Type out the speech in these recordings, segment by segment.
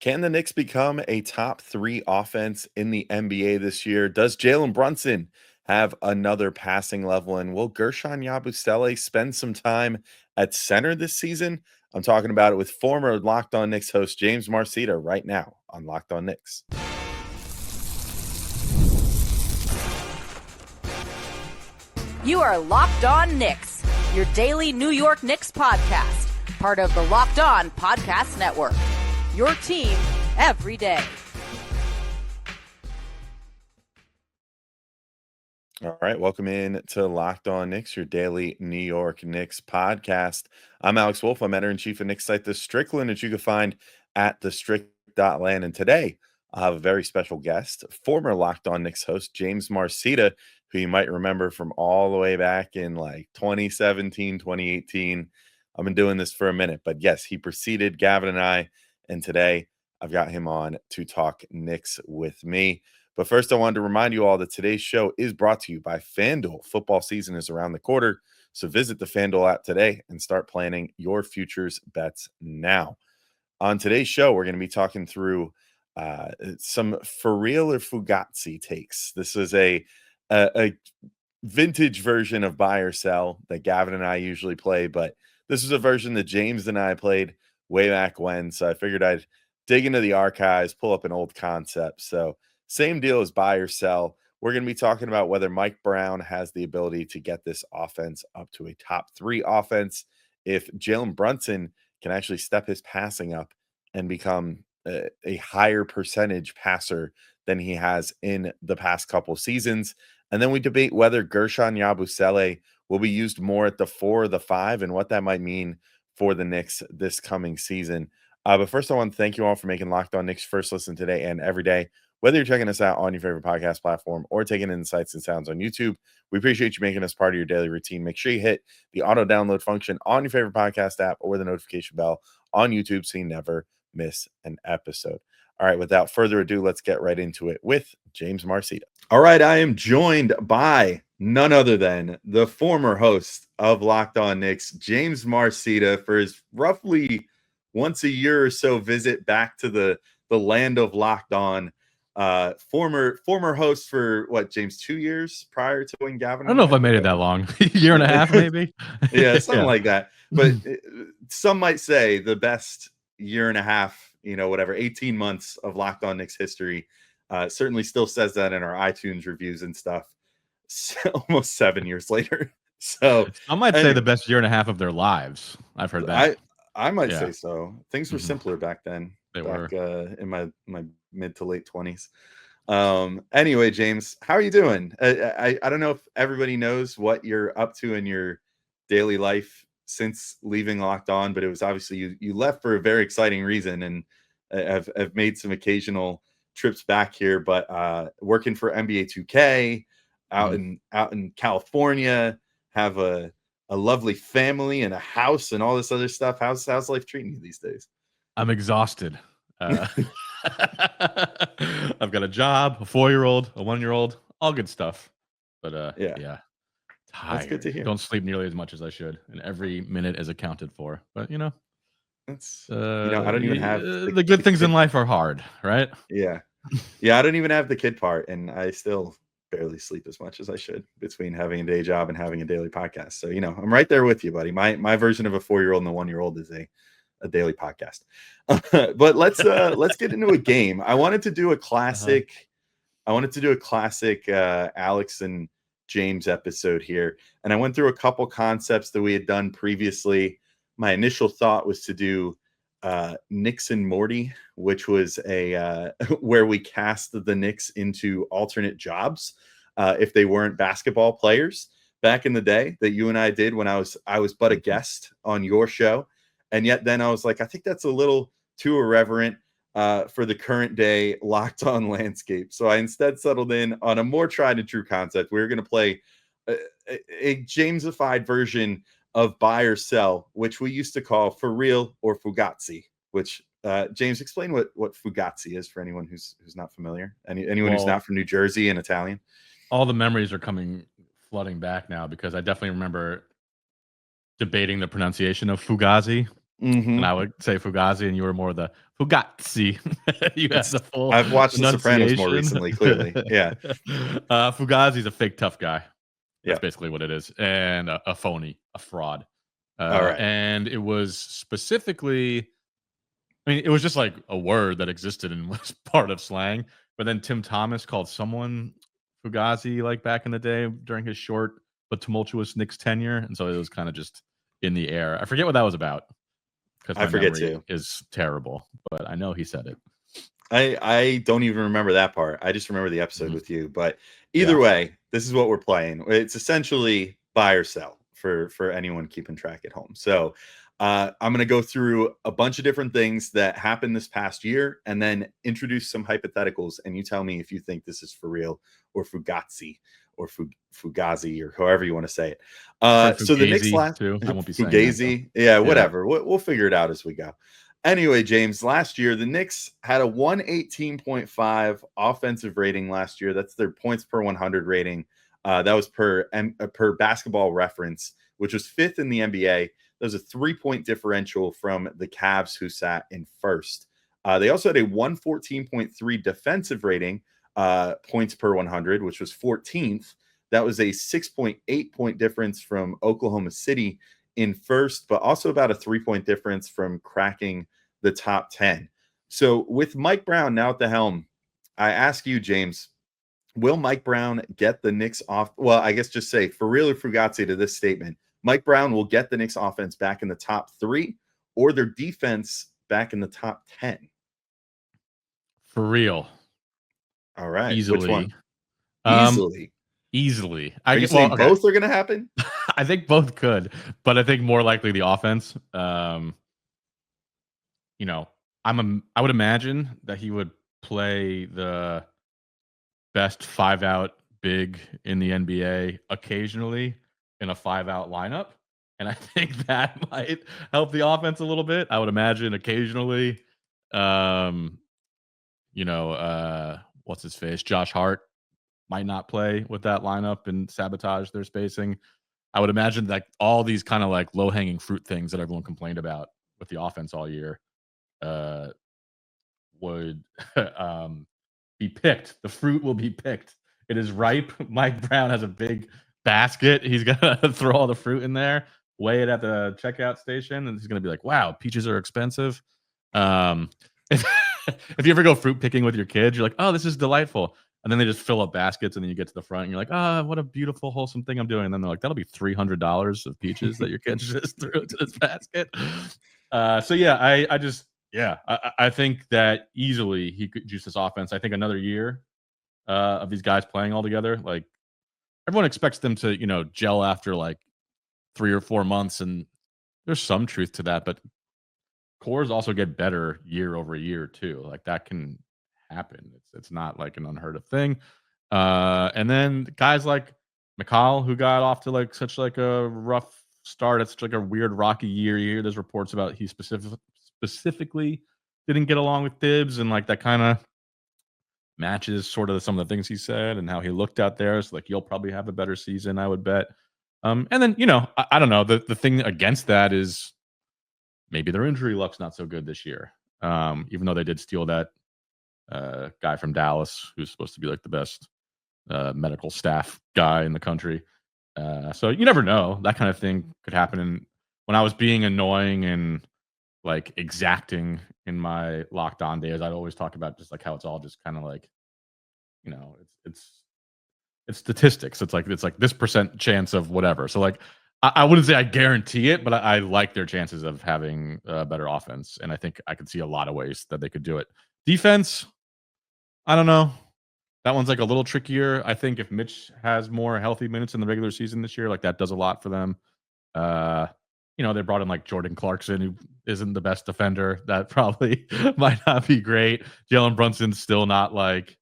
Can the Knicks become a top three offense in the NBA this year? Does Jalen Brunson have another passing level? And will Guerschon Yabusele spend some time at center this season? I'm talking about it with former Locked On Knicks host James Marceda right now on Locked On Knicks. You are Locked On Knicks, your daily New York Knicks podcast, part of the Locked On Podcast Network. Your team every day. All right, welcome in to Locked On Knicks, your daily New York Knicks podcast. I'm Alex Wolf. I'm editor-in-chief of Knicks site The Strickland, that you can find at thestrick.land. And today, I have a very special guest, former Locked On Knicks host James Marceda, who you might remember from all the way back in like 2017, 2018. I've been doing this for a minute, but yes, he preceded Gavin and I. And today, I've got him on to talk Knicks with me. But first, I wanted to remind you all that today's show is brought to you by FanDuel. Football season is around the corner, so visit the FanDuel app today and start planning your futures bets now. On today's show, we're going to be talking through some for real or Fugazi takes. This is a vintage version of buy or sell that Gavin and I usually play, but this is a version that James and I played way back when, so I figured I'd dig into the archives, pull up an old concept. So same deal as buy or sell. We're going to be talking about whether Mike Brown has the ability to get this offense up to a top three offense, if Jalen Brunson can actually step his passing up and become a higher percentage passer than he has in the past couple seasons. And then we debate whether Guerschon Yabusele will be used more at the 4 or the 5 and what that might mean for the Knicks this coming season. But first, I want to thank you all for making Locked On Knicks first listen today and every day. Whether you're checking us out on your favorite podcast platform or taking in sights and sounds on YouTube, we appreciate you making us part of your daily routine. Make sure you hit the auto download function on your favorite podcast app or the notification bell on YouTube so you never miss an episode. All right, without further ado, let's get right into it with James Marceda. All right, I am joined by none other than the former host of Locked On Knicks, James Marceda, for his roughly once a year or so visit back to the land of Locked On. Former host for what, James, 2 years prior to when Gavin. I don't know if I made it that long. Year and a half, maybe. Yeah, something like that. But some might say the best year and a half, 18 months of Locked On Knicks history. Certainly still says that in our iTunes reviews and stuff. Almost 7 years later. So I might say the best year and a half of their lives. I've heard that. I might say so. Things were simpler back then. They were in my mid to late 20s. Anyway, James, how are you doing? I don't know if everybody knows what you're up to in your daily life since leaving Locked On, but it was obviously you left for a very exciting reason, and I've made some occasional trips back here, but working for NBA 2K out in California, have a lovely family and a house and all this other stuff. How's life treating you these days? I'm exhausted. I've got a job, a 4-year-old, a 1-year-old, all good stuff. But yeah, tired. That's good to hear. Don't sleep nearly as much as I should, and every minute is accounted for. But that's I don't even have the good things in life are hard, right? Yeah, I don't even have the kid part, and I still barely sleep as much as I should between having a day job and having a daily podcast. So I'm right there with you, buddy. My version of a 4-year-old and a 1-year-old is a daily podcast. But let's get into a game. I wanted to do a classic. I wanted to do a classic Alex and James episode here, and I went through a couple concepts that we had done previously. My initial thought was to do Knicks and Morty, which was a where we cast the Knicks into alternate jobs if they weren't basketball players back in the day, that you and I did when I was but a guest on your show. And yet then I was like, I think that's a little too irreverent for the current day Locked On landscape. So I instead settled in on a more tried and true concept. We were going to play a Jamesified version of buy or sell, which we used to call for real or Fugazi, which James, explain what Fugazi is for anyone who's not familiar. Anyone who's not from New Jersey and Italian. All the memories are flooding back now, because I definitely remember debating the pronunciation of Fugazi And I would say Fugazi, and you were more the Fugazi. You have the full I've watched The Sopranos more enunciation. recently, clearly. Yeah. Fugazi's a fake tough guy. That's Yeah. basically what it is. And a phony, a fraud. All right. And it was specifically, I mean, it was just like a word that existed and was part of slang. But then Tim Thomas called someone Fugazi like back in the day during his short but tumultuous Knicks tenure. And so it was kind of just in the air. I forget what that was about. Because I forget too. Is terrible, but I know he said it. I don't even remember that part. I just remember the episode with you. But either way, this is what we're playing. It's essentially buy or sell for anyone keeping track at home. So I'm going to go through a bunch of different things that happened this past year and then introduce some hypotheticals. And you tell me if you think this is for real or Fugazi or Fugazi or however you want to say it. So the Knicks last too. I won't be saying Fugazi. Yeah, whatever. We'll figure it out as we go. Anyway, James, last year, the Knicks had a 118.5 offensive rating last year. That's their points per 100 rating. That was per Basketball Reference, which was 5th in the NBA. That was a 3-point differential from the Cavs, who sat in first. They also had a 114.3 defensive rating, points per 100, which was 14th. That was a 6.8 point difference from Oklahoma City in first, but also about a 3-point difference from cracking the top 10. So with Mike Brown now at the helm, I ask you, James, will Mike Brown get the Knicks off? Well, I guess just say for real or Fugazi to this statement. Mike Brown will get the Knicks offense back in the top 3 or their defense back in the top 10. For real. All right. Easily. Which one? Easily. Are you saying both are going to happen? I think both could, but I think more likely the offense. You know, I would imagine that he would play the best 5-out big in the NBA occasionally in a 5-out lineup. And I think that might help the offense a little bit. I would imagine occasionally, what's his face? Josh Hart might not play with that lineup and sabotage their spacing. I would imagine that all these kind of like low-hanging fruit things that everyone complained about with the offense all year would be picked. The fruit will be picked. It is ripe. Mike Brown has a big basket. He's going to throw all the fruit in there, weigh it at the checkout station, and he's going to be like, wow, peaches are expensive. If you ever go fruit picking with your kids, you're like, oh, this is delightful. And then they just fill up baskets, and then you get to the front, and you're like, oh, what a beautiful, wholesome thing I'm doing. And then they're like, that'll be $300 of peaches that your kids just threw into this basket. I think that easily he could juice this offense. I think another year of these guys playing all together, like everyone expects them to, gel after like 3 or 4 months. And there's some truth to that, but cores also get better year over year too. Like that can happen. It's not like an unheard of thing. And then guys like McCall, who got off to like such like a rough start, it's such like a weird rocky year. There's reports about he specifically didn't get along with Tibbs, and like that kind of matches sort of some of the things he said and how he looked out there. So like you'll probably have a better season, I would bet. And then I don't know. The thing against that is maybe their injury luck's not so good this year. Even though they did steal that guy from Dallas, who's supposed to be like the best medical staff guy in the country. So you never know. That kind of thing could happen. And when I was being annoying and like exacting in my Locked On days, I'd always talk about just like how it's all just kind of like, it's statistics. It's like this % chance of whatever. So like, I wouldn't say I guarantee it, but I like their chances of having a better offense. And I think I could see a lot of ways that they could do it. Defense, I don't know. That one's like a little trickier. I think if Mitch has more healthy minutes in the regular season this year, like that does a lot for them. They brought in like Jordan Clarkson, who isn't the best defender. That probably might not be great. Jalen Brunson's still not like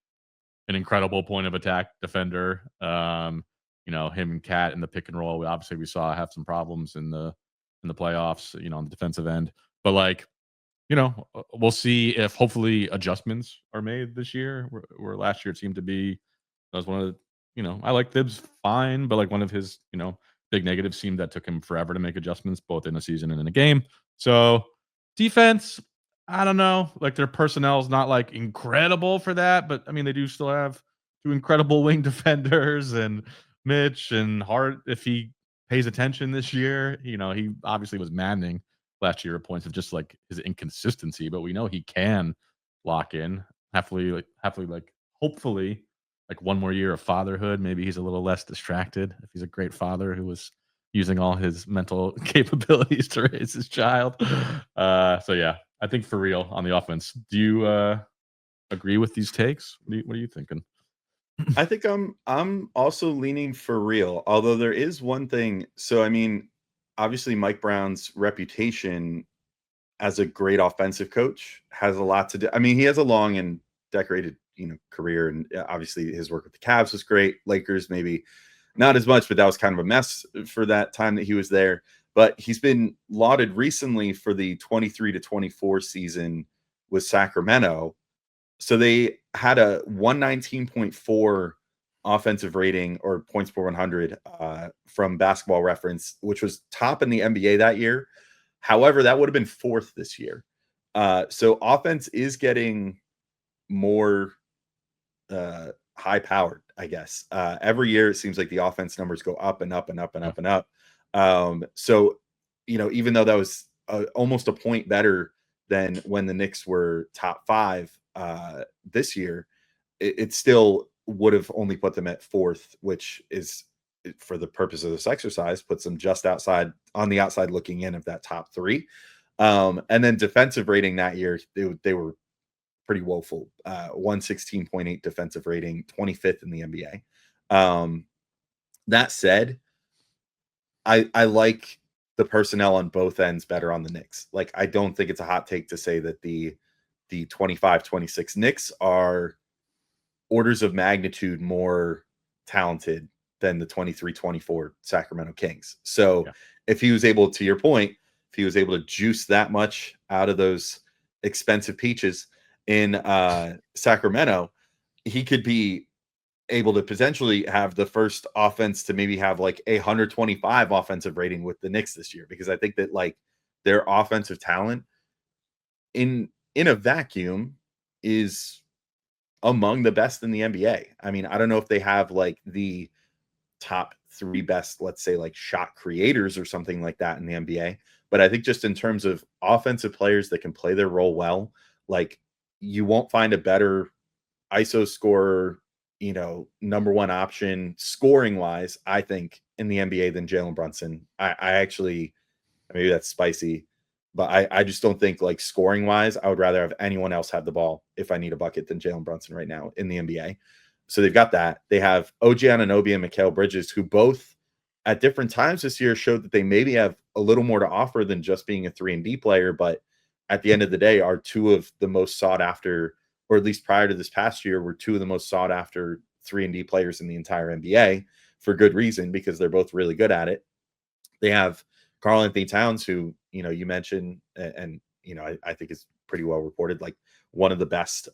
an incredible point of attack defender. Him and Cat in the pick and roll, we saw have some problems in the playoffs, on the defensive end. But like, we'll see if hopefully adjustments are made this year, where last year it seemed to be, that was one of the, I like Thibs fine, but like one of his, big negatives seemed that took him forever to make adjustments, both in a season and in a game. So Defense, I don't know. Like their personnel is not like incredible for that, but I mean they do still have two incredible wing defenders and Mitch and Hart. If he pays attention this year, he obviously was maddening last year at points of just like his inconsistency, but we know he can lock in. Hopefully, like one more year of fatherhood. Maybe he's a little less distracted if he's a great father who was using all his mental capabilities to raise his child. So yeah, I think for real on the offense. Do you agree with these takes? What are you thinking? I think I'm also leaning for real. Although there is one thing. So I mean, obviously Mike Brown's reputation as a great offensive coach has a lot to do. I mean, he has a long and decorated, career, and obviously his work with the Cavs was great. Lakers maybe not as much, but that was kind of a mess for that time that he was there. But he's been lauded recently for the 23 to 24 season with Sacramento. So they had a 119.4 offensive rating or points per 100 from Basketball Reference, which was top in the NBA that year. However, that would have been fourth this year. So offense is getting more high powered, I guess. Every year it seems like the offense numbers go up and up and up and up and up. So, even though that was almost a point better than when the Knicks were top 5 this year, it still would have only put them at fourth, which is, for the purpose of this exercise, puts them just on the outside looking in of that top 3. And then defensive rating that year, they were pretty woeful. 116.8 defensive rating, 25th in the NBA. That said, I like the personnel on both ends better on the Knicks. Like, I don't think it's a hot take to say that the 25-26 Knicks are orders of magnitude more talented than the 23-24 Sacramento Kings. So if he was able, to your point, if he was able to juice that much out of those expensive peaches in Sacramento, he could be able to potentially have the first offense to maybe have like a 125 offensive rating with the Knicks this year, because I think that like their offensive talent in a vacuum is among the best in the NBA. I mean, I don't know if they have like the top 3 best, let's say, like shot creators or something like that in the NBA, but I think just in terms of offensive players that can play their role well, like you won't find a better ISO scorer, number one option scoring wise, I think, in the NBA than Jalen Brunson. I actually, maybe that's spicy, but I just don't think, like, scoring wise, I would rather have anyone else have the ball if I need a bucket than Jalen Brunson right now in the NBA. So they've got that. They have OG Anunoby and Mikal Bridges, who both at different times this year showed that they maybe have a little more to offer than just being a 3-and-D player, but at the end of the day are two of the most sought after, or at least prior to this past year, were two of the most sought after 3-and-D players in the entire NBA, for good reason, because they're both really good at it. They have Karl-Anthony Towns, who, you mentioned, and I think is pretty well reported, like one of the best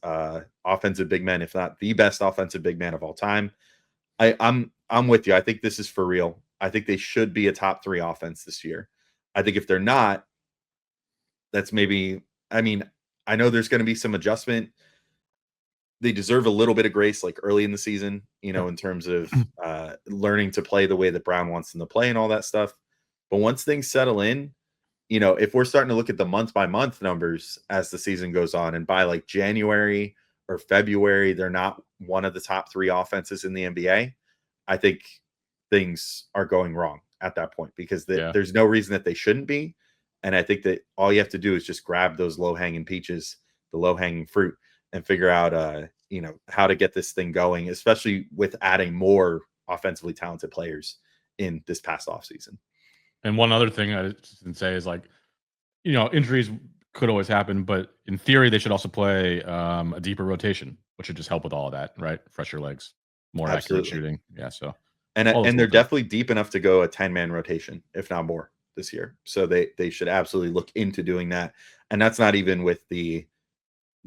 offensive big men, if not the best offensive big man of all time. I'm with you. I think this is for real. I think they should be a top 3 offense this year. I think if they're not, that's maybe, I mean, I know there's going to be some adjustment. They deserve a little bit of grace, like early in the season, in terms of learning to play the way that Brown wants them to play and all that stuff. But once things settle in, if we're starting to look at the month by month numbers as the season goes on, and by like January or February, they're not one of the top 3 offenses in the NBA, I think things are going wrong at that point, because there's no reason that they shouldn't be. And I think that all you have to do is just grab those low-hanging peaches, the low-hanging fruit, and figure out, how to get this thing going, especially with adding more offensively talented players in this past offseason. And one other thing I didn't say is, like, injuries could always happen, but in theory, they should also play a deeper rotation, which should just help with all of that, right? Fresher legs, more accurate shooting. Yeah. So, and they're definitely deep enough to go a 10-man rotation, if not more, this year. So they should absolutely look into doing that. And that's not even with the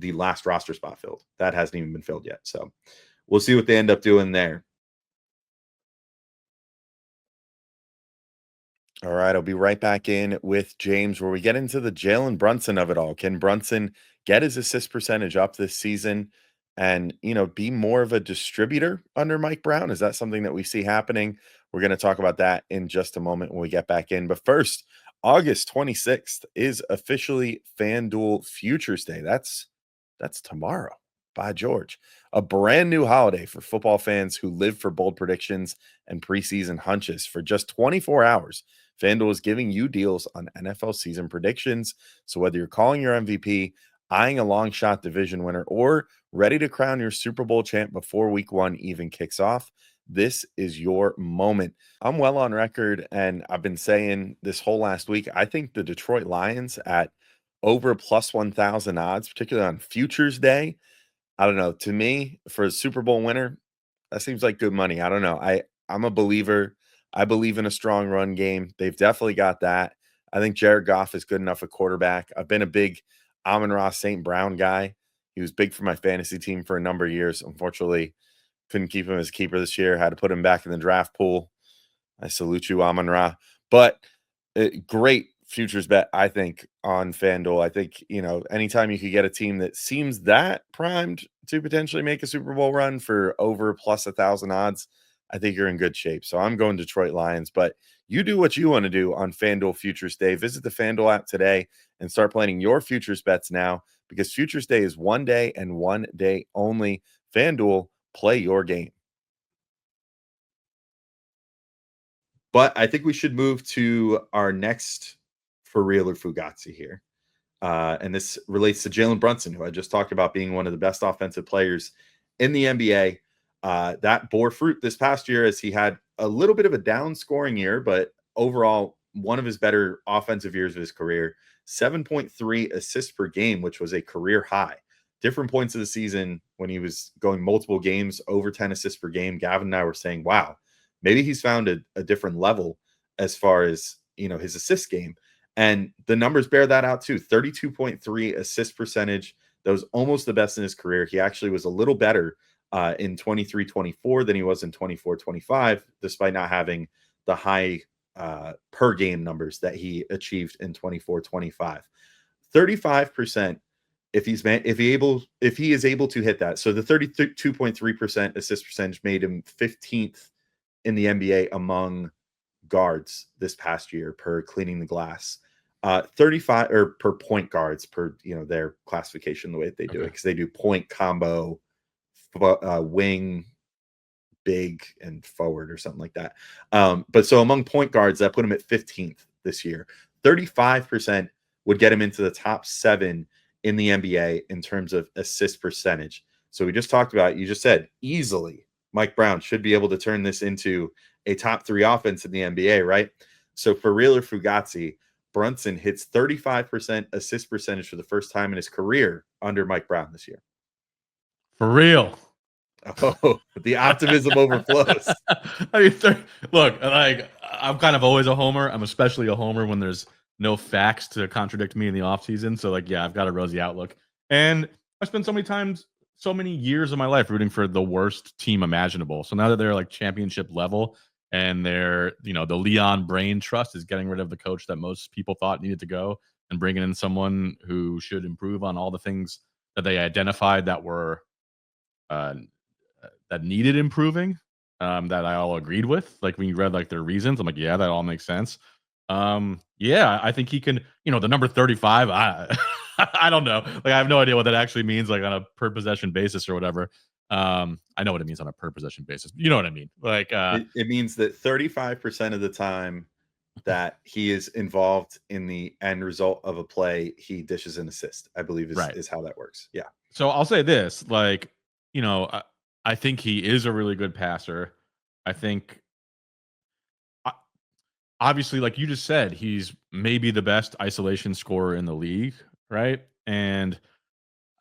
last roster spot filled. That hasn't even been filled yet. So we'll see what they end up doing there. All right, I'll be right back in with James where we get into the Jalen Brunson of it all. Can Brunson get his assist percentage up this season and, be more of a distributor under Mike Brown? Is that something that we see happening? We're going to talk about that in just a moment when we get back in. But first, August 26th is officially FanDuel Futures Day. That's tomorrow. By George. A brand new holiday for football fans who live for bold predictions and preseason hunches. For just 24 hours, FanDuel is giving you deals on NFL season predictions. So whether you're calling your MVP, eyeing a long shot division winner, or ready to crown your Super Bowl champ before week one even kicks off, this is your moment. I'm well on record, and I've been saying this whole last week, I think the Detroit Lions at over plus 1,000 odds, particularly on Futures Day, I don't know. To me, for a Super Bowl winner, that seems like good money. I don't know. I'm a believer. I believe in a strong run game. They've definitely got that. I think Jared Goff is good enough a quarterback. I've been a big Amon-Ra St. Brown guy. He was big for my fantasy team for a number of years. Unfortunately, couldn't keep him as keeper this year. Had to put him back in the draft pool. I salute you, Amon-Ra. But great futures bet, I think, on FanDuel. I think, anytime you could get a team that seems that primed to potentially make a Super Bowl run for over plus 1,000 odds, I think you're in good shape. So I'm going Detroit Lions, but you do what you want to do on FanDuel Futures Day. Visit the FanDuel app today and start planning your futures bets now, because Futures Day is one day and one day only. FanDuel, play your game. But I think we should move to our next for real or Fugazi here. And this relates to Jalen Brunson, who I just talked about being one of the best offensive players in the NBA. That bore fruit this past year as he had a little bit of a down scoring year, but overall one of his better offensive years of his career. 7.3 assists per game, which was a career high. Different points of the season when he was going multiple games, over 10 assists per game, Gavin and I were saying, wow, maybe he's found a different level as far as, his assist game. And the numbers bear that out too. 32.3 assist percentage. That was almost the best in his career. He actually was a little better in 23-24 than he was in 24-25, despite not having the high per game numbers that he achieved in 24-25. 35%. If he is able to hit that. So the 32.3% assist percentage made him 15th in the NBA among guards this past year per cleaning the glass. 35 or per point guards per their classification, the way that they do it, because they do point, combo, wing, big, and forward or something like that. But so among point guards, that put him at 15th this year. 35% would get him into the top 7 in the NBA in terms of assist percentage. So we just talked about, you just said easily Mike Brown should be able to turn this into a top 3 offense in the NBA, right? So for real or Fugazi, Brunson hits 35% assist percentage for the first time in his career under Mike Brown this year. For real. Oh, the optimism overflows. I mean, look, like, I'm kind of always a homer. I'm especially a homer when there's no facts to contradict me in the offseason. So, like, yeah, I've got a rosy outlook. And I spent so many years of my life rooting for the worst team imaginable. So now that they're like championship level and they're, the Leon Brain Trust is getting rid of the coach that most people thought needed to go and bringing in someone who should improve on all the things that they identified that were that needed improving, that I all agreed with. Like when you read like their reasons, I'm like, yeah, that all makes sense. Yeah, I think he can, the number 35, I don't know. Like, I have no idea what that actually means, like on a per possession basis or whatever. I know what it means on a per possession basis. You know what I mean? Like, it means that 35% of the time that he is involved in the end result of a play, he dishes an assist, I believe is how that works. Yeah. So I'll say this, like, I think he is a really good passer. I think, obviously, like you just said, he's maybe the best isolation scorer in the league, right? And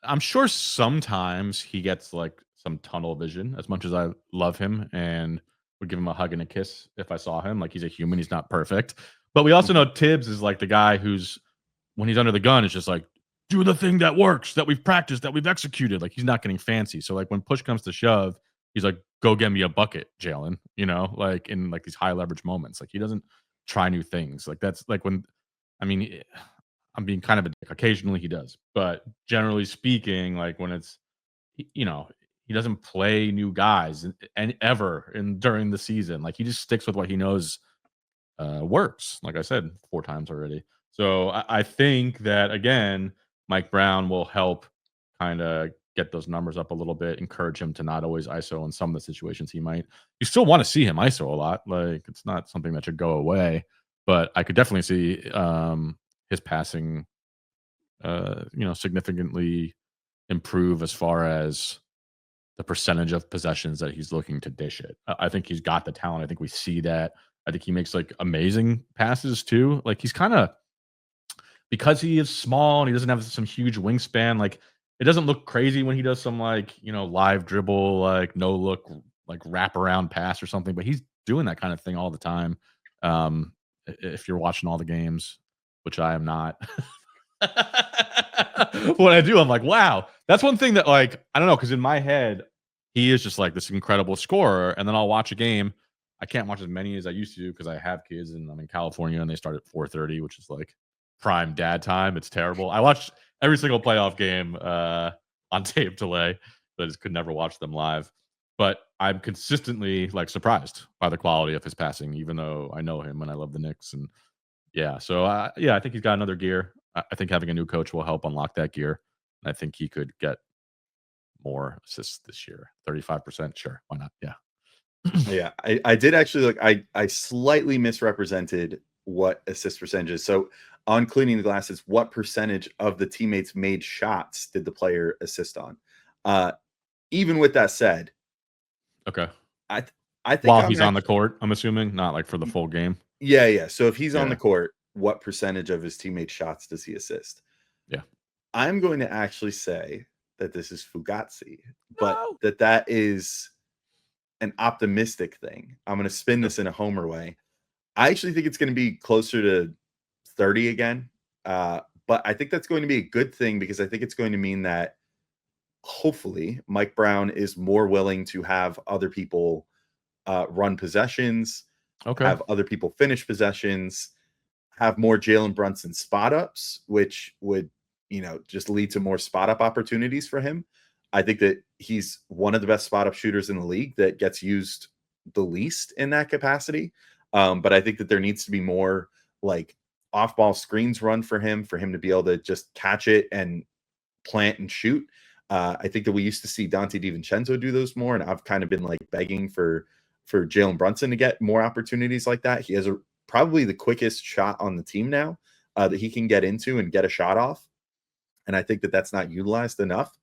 I'm sure sometimes he gets like some tunnel vision, as much as I love him and would give him a hug and a kiss if I saw him. Like, he's a human, he's not perfect. But we also know Tibbs is like the guy who's, when he's under the gun, is just like, do the thing that works, that we've practiced, that we've executed. Like, he's not getting fancy. So like when push comes to shove, he's like, go get me a bucket, Jalen, like in like these high leverage moments. Like, he doesn't try new things. Like that's like when, I mean, I'm being kind of a dick. Occasionally he does, but generally speaking, like when it's, you know, he doesn't play new guys and ever in during the season. Like he just sticks with what he knows works. Like I said 4 times already. So I think that again, Mike Brown will help kind of get those numbers up a little bit, encourage him to not always ISO in some of the situations he might. You still want to see him ISO a lot. Like it's not something that should go away, but I could definitely see his passing significantly improve as far as the percentage of possessions that he's looking to dish it. I think he's got the talent. I think we see that. I think he makes like amazing passes too. Like he's kind of, because he is small and he doesn't have some huge wingspan, like it doesn't look crazy when he does some like, live dribble, like no look, like wraparound pass or something, but he's doing that kind of thing all the time. If you're watching all the games, which I am not, when I do, I'm like, wow, that's one thing that like, I don't know. Cause in my head, he is just like this incredible scorer. And then I'll watch a game. I can't watch as many as I used to because I have kids and I'm in California and they start at 4:30, which is like prime dad time. It's terrible. I watched every single playoff game on tape delay, but I just could never watch them live. But I'm consistently like surprised by the quality of his passing, even though I know him and I love the Knicks. And yeah, so I think he's got another gear. I think having a new coach will help unlock that gear. And I think he could get more assists this year. 35%, sure, why not? Yeah. Yeah, I did actually look. I slightly misrepresented what assist percentages. So on Cleaning the Glasses, what percentage of the teammates made shots did the player assist on? Even with that said, okay, I think while he's on the court, I'm assuming, not like for the full game. Yeah. So if he's on the court, what percentage of his teammates' shots does he assist? Yeah, I'm going to actually say that this is Fugazi, but that is an optimistic thing. I'm going to spin this in a homer way. I actually think it's going to be closer to 30 again. But I think that's going to be a good thing because I think it's going to mean that hopefully Mike Brown is more willing to have other people run possessions, have other people finish possessions, have more Jalen Brunson spot ups, which would, just lead to more spot up opportunities for him. I think that he's one of the best spot up shooters in the league that gets used the least in that capacity. But I think that there needs to be more like off ball screens run for him to be able to just catch it and plant and shoot. I think that we used to see Dante DiVincenzo do those more. And I've kind of been like begging for Jalen Brunson to get more opportunities like that. He has probably the quickest shot on the team now that he can get into and get a shot off. And I think that that's not utilized enough.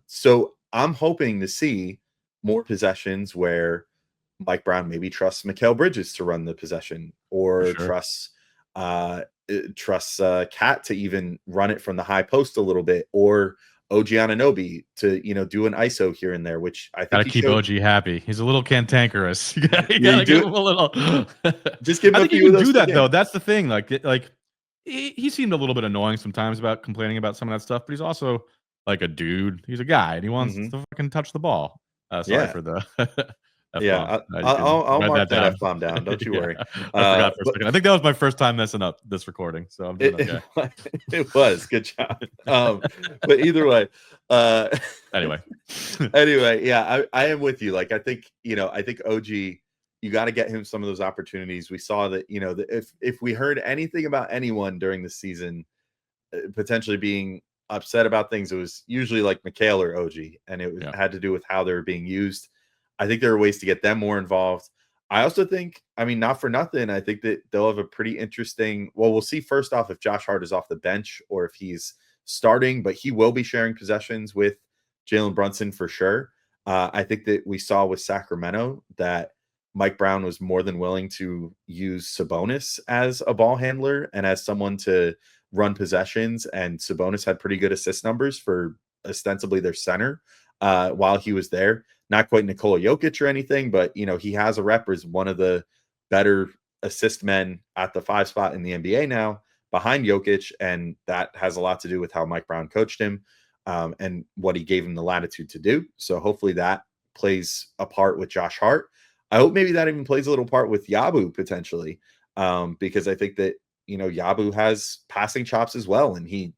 So I'm hoping to see more possessions where Mike Brown maybe trusts Mikal Bridges to run the possession or trusts Cat to even run it from the high post a little bit, or OG Anunoby to, do an ISO here and there, which I think gotta keep OG happy. He's a little cantankerous. You gotta give him a little. Just give him I think you can do that though. That's the thing. Like he seemed a little bit annoying sometimes about complaining about some of that stuff, but he's also like a dude. He's a guy and he wants to fucking touch the ball. Sorry for the F-bomb. I'll mark that F-bomb down. Don't you worry. I forgot for a second. I think that was my first time messing up this recording, so I'm doing okay. It was good job. But either way, anyway, yeah, I am with you. Like I think OG, you got to get him some of those opportunities. We saw that if we heard anything about anyone during the season potentially being upset about things, it was usually like Mikal or OG, and it had to do with how they were being used. I think there are ways to get them more involved. I also think, not for nothing, I think that they'll have a pretty interesting, we'll see first off if Josh Hart is off the bench or if he's starting, but he will be sharing possessions with Jalen Brunson for sure. I think that we saw with Sacramento that Mike Brown was more than willing to use Sabonis as a ball handler and as someone to run possessions, and Sabonis had pretty good assist numbers for ostensibly their center while he was there. Not quite Nikola Jokic or anything, but he has a rep as one of the better assist men at the 5 spot in the NBA now behind Jokic, and that has a lot to do with how Mike Brown coached him and what he gave him the latitude to do. So hopefully that plays a part with Josh Hart. I hope maybe that even plays a little part with Yabu potentially. because I think that, Yabu has passing chops as well. And he,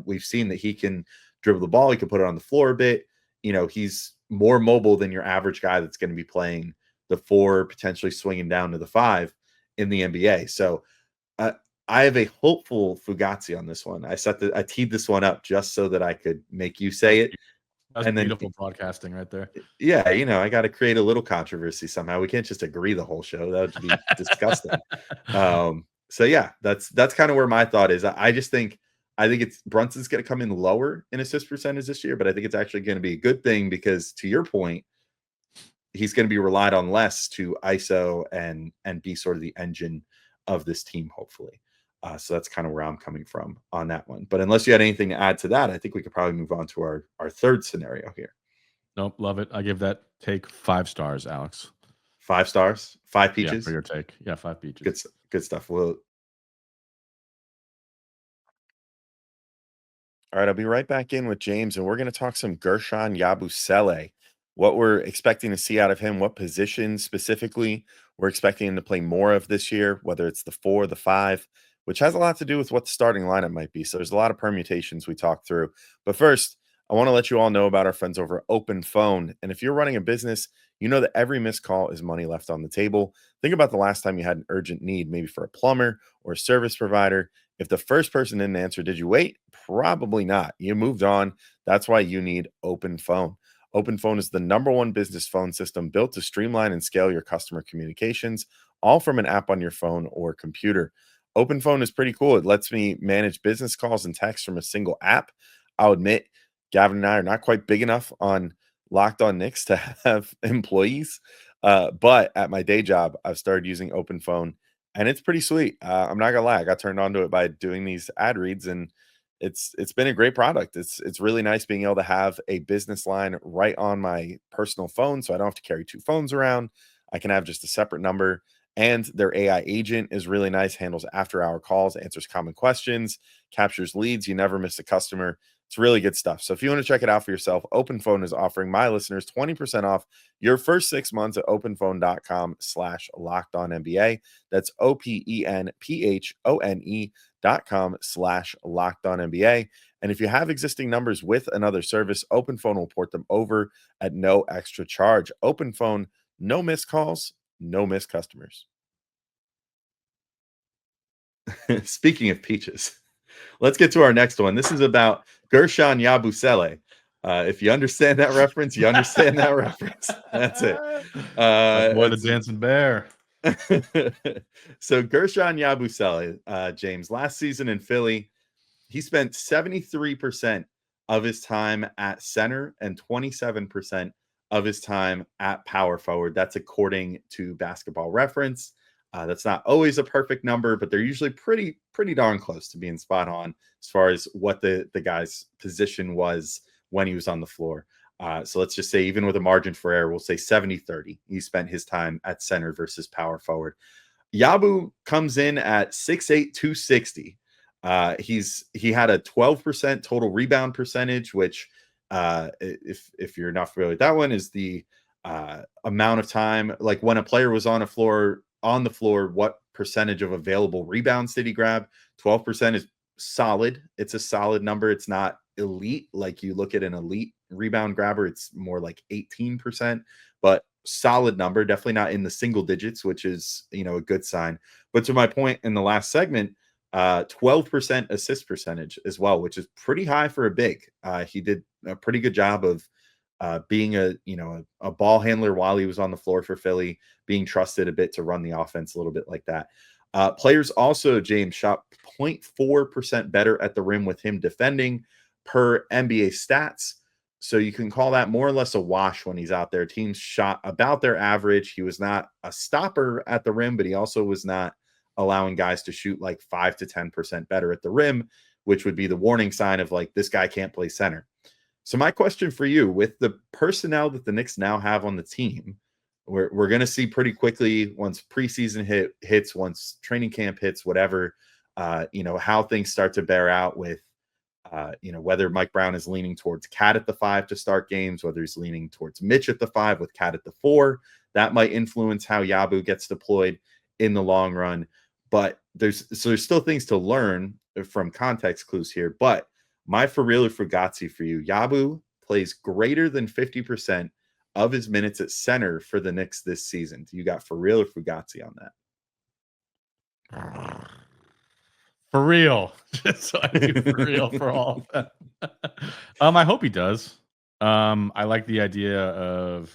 we've seen that he can dribble the ball. He can put it on the floor a bit. He's more mobile than your average guy that's going to be playing the 4, potentially swinging down to the 5 in the NBA. So I have a hopeful Fugazi on this one. I teed this one up just so that I could make you say it. That's and beautiful broadcasting right there. Yeah, I got to create a little controversy somehow. We can't just agree the whole show. That would be disgusting. So yeah, that's kind of where my thought is. I think it's Brunson's going to come in lower in assist percentage this year, but I think it's actually going to be a good thing because, to your point, he's going to be relied on less to ISO and be sort of the engine of this team, hopefully. So that's kind of where I'm coming from on that one. But unless you had anything to add to that, I think we could probably move on to our third scenario here. Nope, love it. I give that take 5 stars, Alex. 5 stars, 5 peaches. Yeah, for your take. Yeah, 5 peaches. Good stuff. Well, all right, I'll be right back in with James, and we're going to talk some Guerschon Yabusele, what we're expecting to see out of him, what position specifically we're expecting him to play more of this year, whether it's the 4, the 5, which has a lot to do with what the starting lineup might be. So there's a lot of permutations we talked through. But first, I want to let you all know about our friends over at OpenPhone. And if you're running a business, you know that every missed call is money left on the table. Think about the last time you had an urgent need, maybe for a plumber or a service provider. If the first person didn't answer, did you wait? Probably not. You moved on. That's why you need OpenPhone. OpenPhone is the #1 business phone system built to streamline and scale your customer communications, all from an app on your phone or computer. OpenPhone is pretty cool. It lets me manage business calls and texts from a single app. I'll admit, Gavin and I are not quite big enough on Locked On Knicks to have employees, but at my day job, I've started using OpenPhone, and it's pretty sweet. I'm not gonna lie, I got turned on to it by doing these ad reads, and it's been a great product. It's really nice being able to have a business line right on my personal phone, so I don't have to carry 2 phones around. I can have just a separate number. And their AI agent is really nice, handles after-hour calls, answers common questions, captures leads. You never miss a customer. It's really good stuff. So if you want to check it out for yourself, OpenPhone is offering my listeners 20% off your first 6 months at openphone.com/LockedOnNBA. That's OpenPhone.com/LockedOnNBA. And if you have existing numbers with another service, OpenPhone will port them over at no extra charge. OpenPhone, no missed calls, no missed customers. Speaking of peaches, let's get to our next one. This is about Guerschon Yabusele. If you understand that reference, you understand that reference. That's it. Boy, the dancing bear. So Guerschon Yabusele, James, last season in Philly, he spent 73% of his time at center and 27% of his time at power forward. That's according to Basketball Reference. That's not always a perfect number, but they're usually pretty darn close to being spot on as far as what the guy's position was when he was on the floor. So let's just say, even with a margin for error, we'll say 70-30. He spent his time at center versus power forward. Yabu comes in at 6'8", 260. He had a 12% total rebound percentage, which if you're not familiar with that one, is the amount of time, like when a player was on the floor, what percentage of available rebounds did he grab? 12% is solid. It's a solid number. It's not elite. Like you look at an elite rebound grabber, it's more like 18%, but solid number, definitely not in the single digits, which is, a good sign. But to my point in the last segment, 12% assist percentage as well, which is pretty high for a big. He did a pretty good job of being a ball handler while he was on the floor for Philly, being trusted a bit to run the offense a little bit like that. Players also, James, shot 0.4% better at the rim with him defending per NBA stats. So you can call that more or less a wash when he's out there. Teams shot about their average. He was not a stopper at the rim, but he also was not allowing guys to shoot like 5 to 10% better at the rim, which would be the warning sign of like, this guy can't play center. So my question for you, with the personnel that the Knicks now have on the team, we're going to see pretty quickly, once preseason hits, once training camp hits, whatever, how things start to bear out with, whether Mike Brown is leaning towards Cat at the 5 to start games, whether he's leaning towards Mitch at the 5 with Cat at the 4. That might influence how Yabu gets deployed in the long run. but there's still things to learn from context clues here. But my for real or Fugazi for you, Yabu plays greater than 50% of his minutes at center for the Knicks this season. You got for real or Fugazi on that? For real. So I do for real for all of them. I hope he does. I like the idea of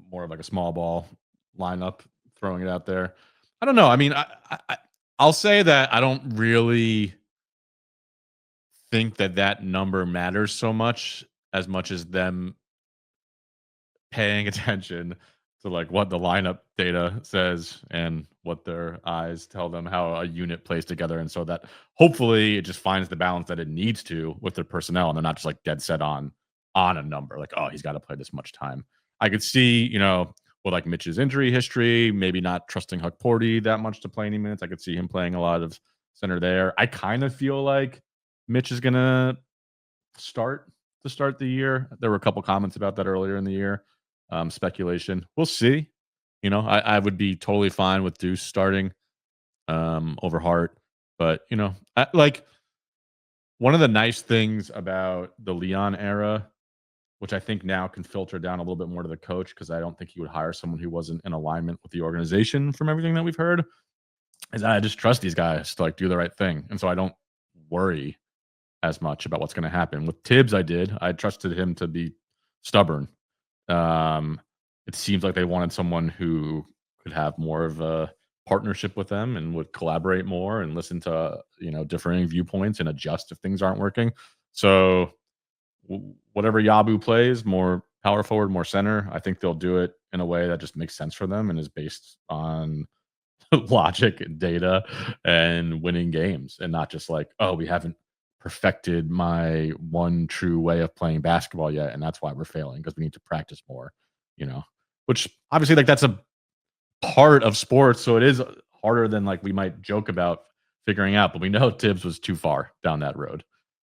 more of like a small ball lineup, throwing it out there. I don't know. I mean, I'll say that I don't really think that number matters so much as them paying attention to like what the lineup data says and what their eyes tell them how a unit plays together. And so that hopefully it just finds the balance that it needs to with their personnel. And they're not just like dead set on a number like, oh, he's got to play this much time. I could see, with like Mitch's injury history, maybe not trusting Huck Porty that much to play any minutes. I could see him playing a lot of center there. I kind of feel like Mitch is going to start the year. There were a couple comments about that earlier in the year. Speculation. We'll see. I would be totally fine with Deuce starting over Hart. But, like one of the nice things about the Leon era, which I think now can filter down a little bit more to the coach, because I don't think he would hire someone who wasn't in alignment with the organization from everything that we've heard, is that I just trust these guys to like do the right thing. And so I don't worry as much about what's going to happen. With Tibbs, I trusted him to be stubborn. It seems like they wanted someone who could have more of a partnership with them and would collaborate more and listen to, differing viewpoints and adjust if things aren't working. So whatever Yabu plays, more power forward, more center, I think they'll do it in a way that just makes sense for them and is based on logic and data and winning games, and not just like, oh, we haven't perfected my one true way of playing basketball yet, and that's why we're failing, because we need to practice more, which obviously like that's a part of sports, so it is harder than like we might joke about figuring out. But we know Tibbs was too far down that road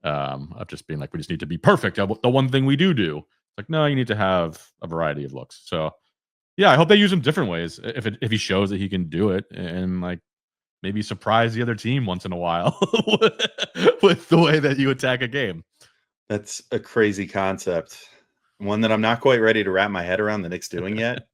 of just being like, we just need to be perfect at the one thing we do. Like, no, you need to have a variety of looks. So yeah, I hope they use him different ways if he shows that he can do it, and like maybe surprise the other team once in a while with the way that you attack a game. That's a crazy concept. One that I'm not quite ready to wrap my head around the Knicks doing yet.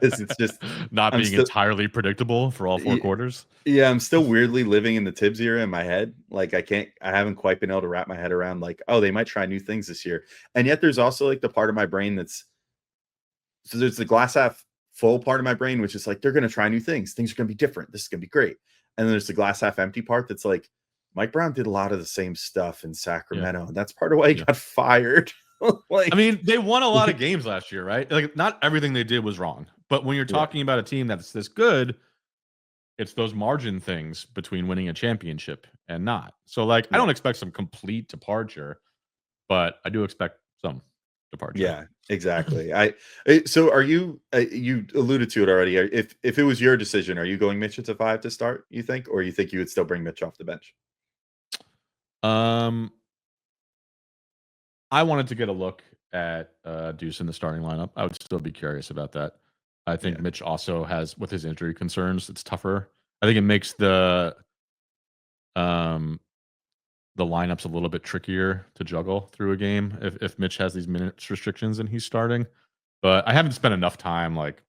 It's just not being entirely predictable for all 4 quarters. Yeah, I'm still weirdly living in the Tibbs era in my head. Like I haven't quite been able to wrap my head around like, oh, they might try new things this year. And yet there's also like the part of my brain so there's the glass half full part of my brain, which is like, they're going to try new things. Things are going to be different. This is going to be great. And then there's the glass half empty part that's like, Mike Brown did a lot of the same stuff in Sacramento. And that's part of why he got fired. I mean, they won a lot of games last year, right? Like, not everything they did was wrong. But when you're talking about a team that's this good, it's those margin things between winning a championship and not. So, like, I don't expect some complete departure, but I do expect some departure. Yeah, exactly. So are you you alluded to it already. If it was your decision, are you going Mitch at 5 to start, you think, or you think you would still bring Mitch off the bench? I wanted to get a look at Deuce in the starting lineup. I would still be curious about that. I think Mitch also has, with his injury concerns, it's tougher. I think it makes the lineups a little bit trickier to juggle through a game if Mitch has these minutes restrictions and he's starting. But I haven't spent enough time like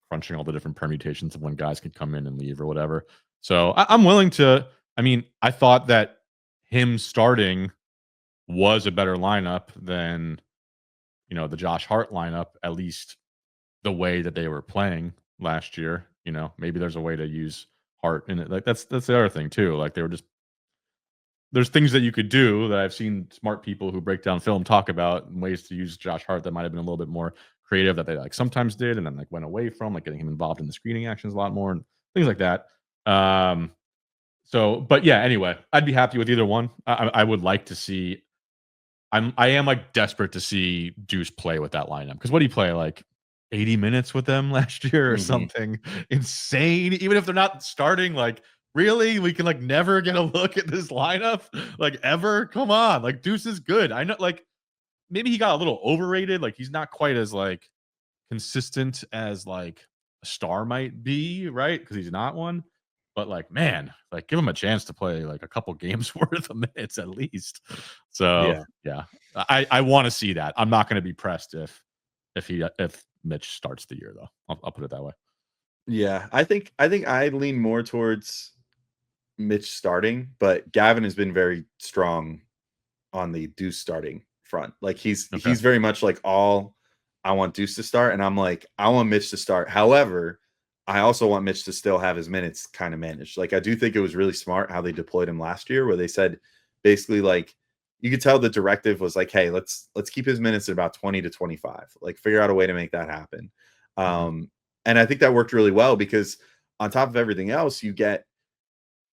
crunching all the different permutations of when guys can come in and leave or whatever. So I'm willing to. I mean, I thought that him starting was a better lineup than the Josh Hart lineup, at least the way that they were playing last year. Maybe there's a way to use Hart in it. Like that's the other thing too. Like there's things that you could do that I've seen smart people who break down film talk about, and ways to use Josh Hart that might have been a little bit more creative that they like sometimes did and then like went away from, like getting him involved in the screening actions a lot more and things like that. But yeah, anyway, I'd be happy with either one. I would like to see. I am like desperate to see Deuce play with that lineup, because what did he play, like 80 minutes with them last year or something insane? Even if they're not starting, like really, we can like never get a look at this lineup, like ever. Come on, like Deuce is good. I know, like maybe he got a little overrated. Like he's not quite as like consistent as like a star might be, right? Because he's not one. But like, man, like give him a chance to play like a couple games worth of minutes at least. So yeah, I want to see that. I'm not going to be pressed if Mitch starts the year though. I'll put it that way. Yeah, I think I lean more towards Mitch starting, but Gavin has been very strong on the Deuce starting front. Like he's very much like all I want Deuce to start, and I'm like I want Mitch to start. However, I also want Mitch to still have his minutes kind of managed. Like I do think it was really smart how they deployed him last year, where they said basically like you could tell the directive was like, hey, let's keep his minutes at about 20 to 25. Like figure out a way to make that happen. And I think that worked really well because on top of everything else, you get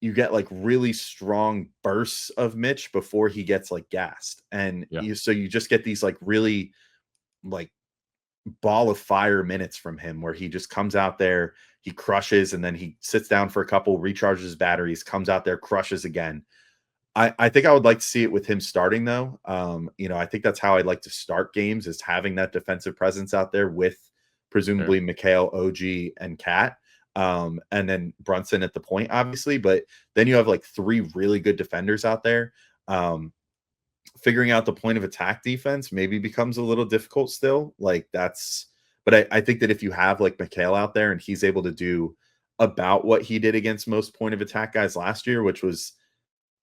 like really strong bursts of Mitch before he gets like gassed. And so you just get these like really like ball of fire minutes from him where he just comes out there, he crushes, and then he sits down for a couple, recharges his batteries, comes out there, crushes again. I think I would like to see it with him starting though. I think that's how I'd like to start games, is having that defensive presence out there with presumably Mikal, OG, and Cat. And then Brunson at the point, obviously, but then you have like three really good defenders out there. Figuring out the point of attack defense maybe becomes a little difficult still. Like but I think that if you have like Mikal out there and he's able to do about what he did against most point of attack guys last year, which was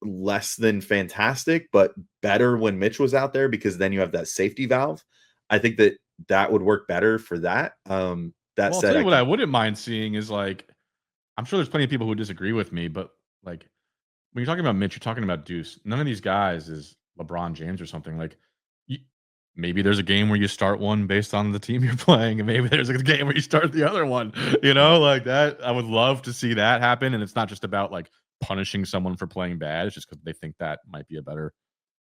less than fantastic, but better when Mitch was out there, because then you have that safety valve. I think that would work better for that. That I'll said, tell you what I wouldn't mind seeing is like, I'm sure there's plenty of people who disagree with me, but like when you're talking about Mitch, you're talking about Deuce. None of these guys is LeBron James or something. Like maybe there's a game where you start one based on the team you're playing, and maybe there's a game where you start the other one. Like that. I would love to see that happen. And it's not just about like punishing someone for playing bad. It's just because they think that might be a better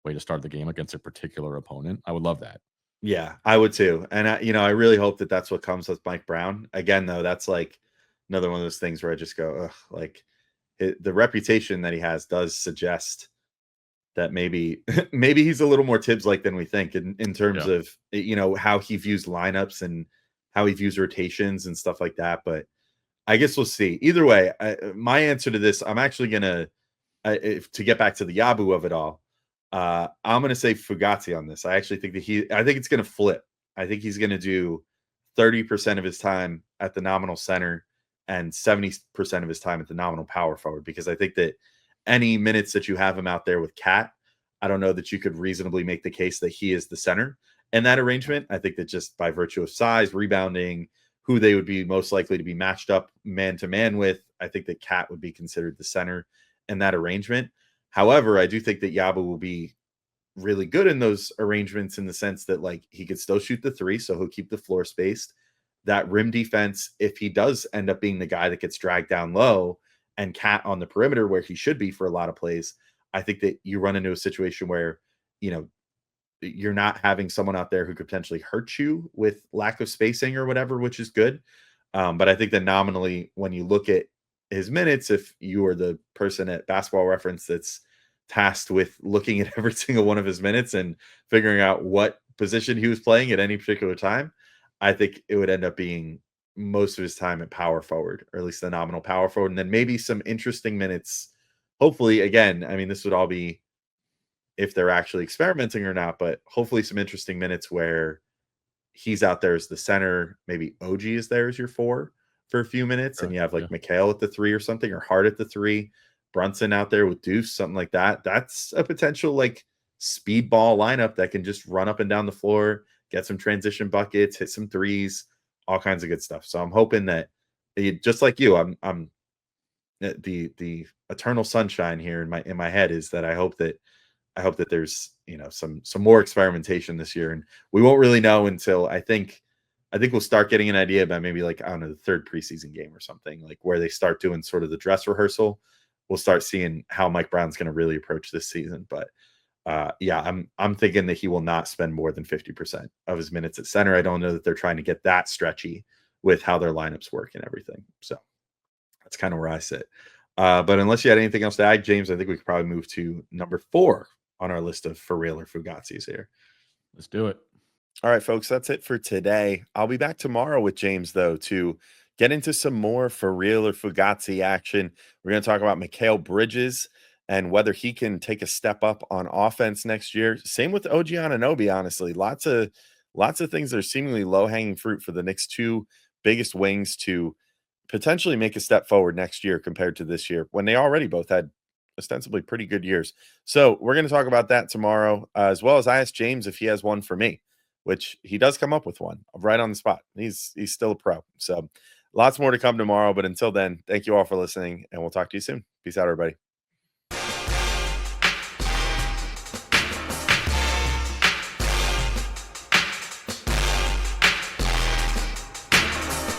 way to start the game against a particular opponent. I would love that. Yeah, I would too. And I really hope that that's what comes with Mike Brown. Again, though, that's like another one of those things where I just go, ugh, like the reputation that he has does suggest that maybe he's a little more Tibbs-like than we think in terms of, how he views lineups and how he views rotations and stuff like that. But I guess we'll see. Either way, my answer to this, I'm actually going to get back to the Yabu of it all. I'm going to say Fugazi on this. I actually think I think it's going to flip. I think he's going to do 30% of his time at the nominal center and 70% of his time at the nominal power forward, because I think that any minutes that you have him out there with Cat, I don't know that you could reasonably make the case that he is the center in that arrangement. I think that just by virtue of size, rebounding, who they would be most likely to be matched up man-to-man with, I think that Cat would be considered the center in that arrangement. However, I do think that Yabu will be really good in those arrangements in the sense that like he could still shoot the three, so he'll keep the floor spaced. That rim defense, if he does end up being the guy that gets dragged down low and Cat on the perimeter where he should be for a lot of plays, I think that you run into a situation where, you're not having someone out there who could potentially hurt you with lack of spacing or whatever, which is good. But I think that nominally, when you look at his minutes, if you are the person at Basketball Reference that's tasked with looking at every single one of his minutes and figuring out what position he was playing at any particular time, I think it would end up being most of his time at power forward, or at least the nominal power forward, and then maybe some interesting minutes. Hopefully, again, I mean, this would all be if they're actually experimenting or not, but hopefully some interesting minutes where he's out there as the center. Maybe OG is there as your four for a few minutes, and you have like Mikal at the three or something, or Hart at the three, Brunson out there with Deuce, something like that. That's a potential like speed ball lineup that can just run up and down the floor, get some transition buckets, hit some threes, all kinds of good stuff. So I'm hoping that, just like you, I'm the eternal sunshine here in my head is that I hope that there's some more experimentation this year, and we won't really know until I think we'll start getting an idea about maybe like, I don't know, the third preseason game or something, like where they start doing sort of the dress rehearsal. We'll start seeing how Mike Brown's going to really approach this season. But I'm thinking that he will not spend more than 50% of his minutes at center. I don't know that they're trying to get that stretchy with how their lineups work and everything. So that's kind of where I sit. But unless you had anything else to add, James, I think we could probably move to number 4 on our list of for real or Fugazis here. Let's do it. All right, folks, that's it for today. I'll be back tomorrow with James, though, to get into some more for real or Fugazi action. We're going to talk about Mikal Bridges and whether he can take a step up on offense next year. Same with OG Anunoby, honestly. Lots of things that are seemingly low-hanging fruit for the Knicks' two biggest wings to potentially make a step forward next year compared to this year when they already both had ostensibly pretty good years. So we're going to talk about that tomorrow, as well as I asked James if he has one for me, which he does come up with one right on the spot. He's still a pro. So lots more to come tomorrow. But until then, thank you all for listening, and we'll talk to you soon. Peace out, everybody.